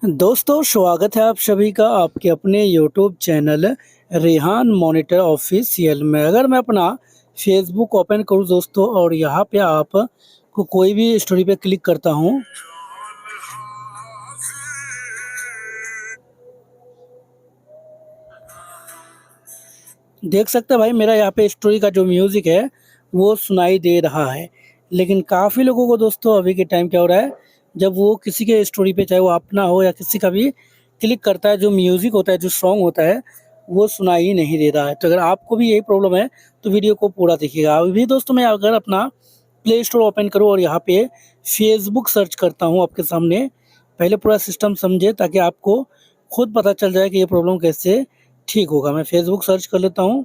दोस्तों स्वागत है आप सभी का आपके अपने YouTube channel Rehan monitor official में। अगर मैं अपना फेसबुक ओपन करूं दोस्तों और यहां पे आप को कोई भी स्टोरी पे क्लिक करता हूं, देख सकते हैं भाई मेरा यहाँ पे स्टोरी का जो म्यूज़िक है वो सुनाई दे रहा है। लेकिन काफ़ी लोगों को दोस्तों अभी के टाइम क्या हो रहा है, जब वो किसी के स्टोरी पे चाहे वो अपना हो या किसी का भी क्लिक करता है, जो म्यूज़िक होता है, जो सॉन्ग होता है, वो सुनाई नहीं दे रहा है। तो अगर आपको भी यही प्रॉब्लम है तो वीडियो को पूरा देखिएगा। अभी भी दोस्तों मैं अगर अपना प्ले स्टोर ओपन करूँ और यहाँ पे फेसबुक सर्च करता हूँ आपके सामने, पहले पूरा सिस्टम समझे ताकि आपको खुद पता चल जाए कि ये प्रॉब्लम कैसे ठीक होगा। मैं फेसबुक सर्च कर लेता हूँ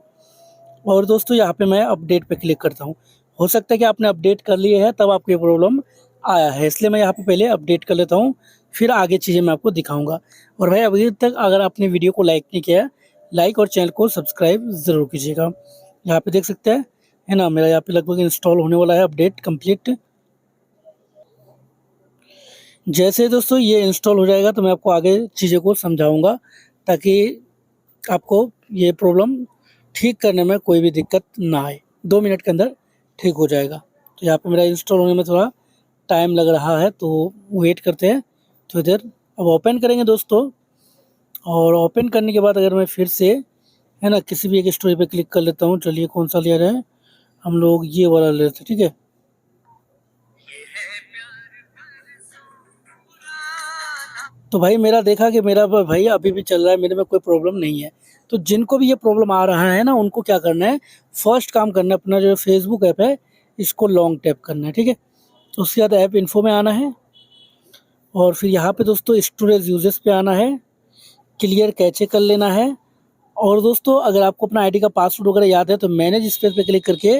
और दोस्तों यहाँ पे मैं अपडेट पे क्लिक करता हूँ। हो सकता है कि आपने अपडेट कर लिए है तब आपको ये प्रॉब्लम आया है, इसलिए मैं यहाँ पे पहले अपडेट कर लेता हूँ, फिर आगे चीज़ें मैं आपको दिखाऊंगा। और भाई अभी तक अगर आपने वीडियो को लाइक नहीं किया है, लाइक और चैनल को सब्सक्राइब ज़रूर कीजिएगा। यहाँ पे देख सकते हैं, है ना, मेरा यहाँ पे लगभग इंस्टॉल होने वाला है अपडेट कंप्लीट। जैसे ही दोस्तों ये इंस्टॉल हो जाएगा तो मैं आपको आगे चीज़ों को समझाऊंगा ताकि आपको ये प्रॉब्लम ठीक करने में कोई भी दिक्कत ना आए। 2 मिनट के अंदर ठीक हो जाएगा। तो यहाँ पे मेरा इंस्टॉल होने में थोड़ा टाइम लग रहा है, तो वेट करते हैं थोड़ी देर। अब ओपन करेंगे दोस्तों, और ओपन करने के बाद अगर मैं फिर से, है ना, किसी भी एक स्टोरी पे क्लिक कर लेता हूँ। चलिए कौन सा लिया जाए, हम लोग ये वाला ले लेते हैं, ठीक है। तो भाई मेरा देखा कि मेरा भाई अभी भी चल रहा है, मेरे में कोई प्रॉब्लम नहीं है। तो जिनको भी ये प्रॉब्लम आ रहा है ना, उनको क्या करना है, फर्स्ट काम करना है, अपना जो फेसबुक ऐप है इसको लॉन्ग टैप करना है, ठीक है। तो उसके बाद ऐप इन्फो में आना है और फिर यहाँ पे दोस्तों स्टोरेज यूजेस पे आना है, क्लियर कैचे कर लेना है। और दोस्तों अगर आपको अपना आईडी का पासवर्ड वगैरह याद है तो मैनेज स्पेस पे क्लिक करके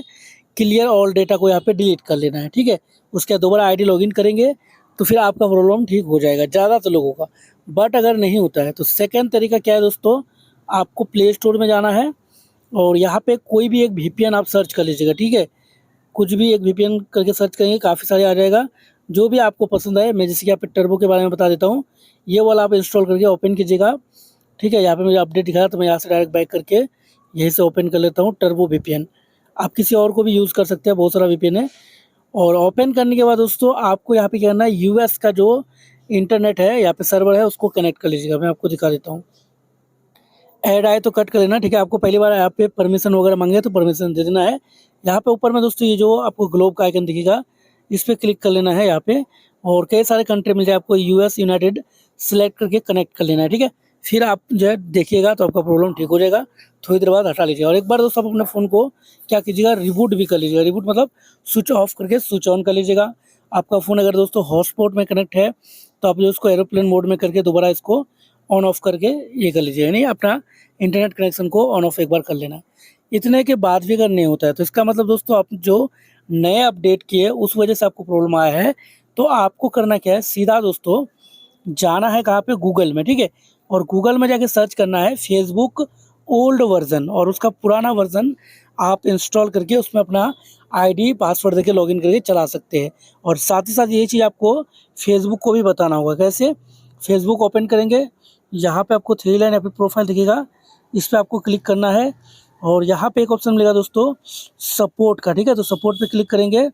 क्लियर ऑल डेटा को यहाँ पे डिलीट कर लेना है, ठीक है। उसके बाद दोबारा आईडी लॉगिन करेंगे तो फिर आपका प्रॉब्लम ठीक हो जाएगा ज़्यादातर लोगों का। बट अगर नहीं होता है तो सेकंड तरीका क्या है दोस्तों, आपको प्ले स्टोर में जाना है और यहाँ पे कोई भी एक वीपीएन आप सर्च कर लीजिएगा, ठीक है। कुछ भी एक वीपीएन करके सर्च करेंगे, काफ़ी सारे आ जाएगा, जो भी आपको पसंद आए। मैं जैसे कि यहाँ पे टर्बो के बारे में बता देता हूँ, ये वाला आप इंस्टॉल करके ओपन कीजिएगा, ठीक है। यहाँ पे मुझे अपडेट दिखा तो मैं यहाँ से डायरेक्ट बैक करके यहीं से ओपन कर लेता हूँ टर्बो वीपीएन। आप किसी और को भी यूज़ कर सकते हैं, बहुत सारा वीपीएन है। और ओपन करने के बाद दोस्तों आपको यहाँ पे क्या करना है, यूएस का जो इंटरनेट है, यहाँ पे सर्वर है, उसको कनेक्ट कर लीजिएगा। मैं आपको दिखा देता हूँ। ऐड आए तो कट कर लेना, ठीक है। आपको पहली बार यहाँ पे परमिशन वगैरह मांगे तो परमिशन दे देना है। यहाँ पे ऊपर में दोस्तों ये जो आपको ग्लोब का आइकन दिखेगा, इस पर क्लिक कर लेना है यहाँ पे, और कई सारे कंट्री मिल जाए आपको, यूएस, यूनाइटेड सेलेक्ट करके कनेक्ट कर लेना है, ठीक है। फिर आप जो है देखिएगा तो आपका प्रॉब्लम ठीक हो जाएगा। थोड़ी देर बाद हटा लीजिए और एक बार दोस्तों आप अपने फ़ोन को क्या कीजिएगा, रिबूट भी कर लीजिएगा। रिबूट मतलब स्विच ऑफ करके स्विच ऑन कर लीजिएगा। आपका फ़ोन अगर दोस्तों हॉटस्पॉट में कनेक्ट है तो आप जो उसको एरोप्लेन मोड में करके दोबारा इसको ऑन ऑफ करके ये कर लीजिए, यानी अपना इंटरनेट कनेक्शन को ऑन ऑफ एक बार कर लेना है। इतने के बाद भी अगर नहीं होता है तो इसका मतलब दोस्तों आप जो नए अपडेट किए उस वजह से आपको प्रॉब्लम आया है। तो आपको करना क्या है, सीधा दोस्तों जाना है कहाँ पे, गूगल में, ठीक है। और गूगल में जाके सर्च करना है फेसबुक ओल्ड वर्जन, और उसका पुराना वर्जन आप इंस्टॉल करके उसमें अपना आईडी पासवर्ड देके लॉगिन करके चला सकते हैं। और साथ ही साथ ये चीज़ आपको फेसबुक को भी बताना होगा। कैसे, फेसबुक ओपन करेंगे, यहाँ पे आपको 3 लाइन यहाँ पे प्रोफाइल दिखेगा, इस पर आपको क्लिक करना है और यहाँ पे एक ऑप्शन मिलेगा दोस्तों सपोर्ट का, ठीक है। तो सपोर्ट पे क्लिक करेंगे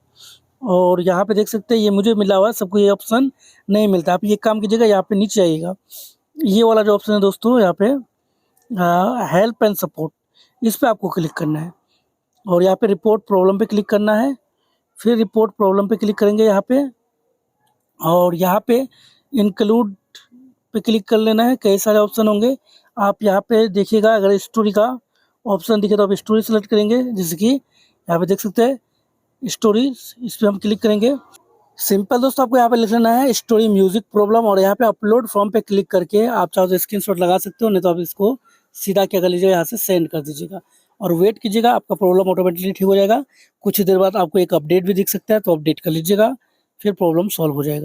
और यहाँ पे देख सकते हैं ये मुझे मिला हुआ है, सबको ये ऑप्शन नहीं मिलता। आप ये काम कीजिएगा, यहाँ पे नीचे आइएगा, ये वाला जो ऑप्शन है दोस्तों यहाँ पे हेल्प एंड सपोर्ट, इस पर आपको क्लिक करना है और यहाँ पे रिपोर्ट प्रॉब्लम पे क्लिक करना है। फिर रिपोर्ट प्रॉब्लम पे क्लिक करेंगे यहाँ पे, और यहाँ पे इंक्लूड पे क्लिक कर लेना है। कई सारे ऑप्शन होंगे, आप यहाँ पे देखिएगा, अगर स्टोरी का ऑप्शन दिखे तो आप स्टोरी सेलेक्ट करेंगे, जैसे कि यहाँ पे देख सकते हैं स्टोरीज, इस पर हम क्लिक करेंगे। सिंपल दोस्तों आपको यहाँ पे लिख लेना है स्टोरी म्यूजिक प्रॉब्लम, और यहाँ पे अपलोड फॉर्म पे क्लिक करके आप चाहो तो स्क्रीनशॉट लगा सकते हो, नहीं तो आप इसको सीधा क्या कर लीजिएगा, यहाँ से सेंड कर दीजिएगा और वेट कीजिएगा, आपका प्रॉब्लम ऑटोमेटिकली ठीक हो जाएगा। कुछ ही देर बाद आपको एक अपडेट भी दिख सकता है, तो अपडेट कर लीजिएगा, फिर प्रॉब्लम सॉल्व हो जाएगा।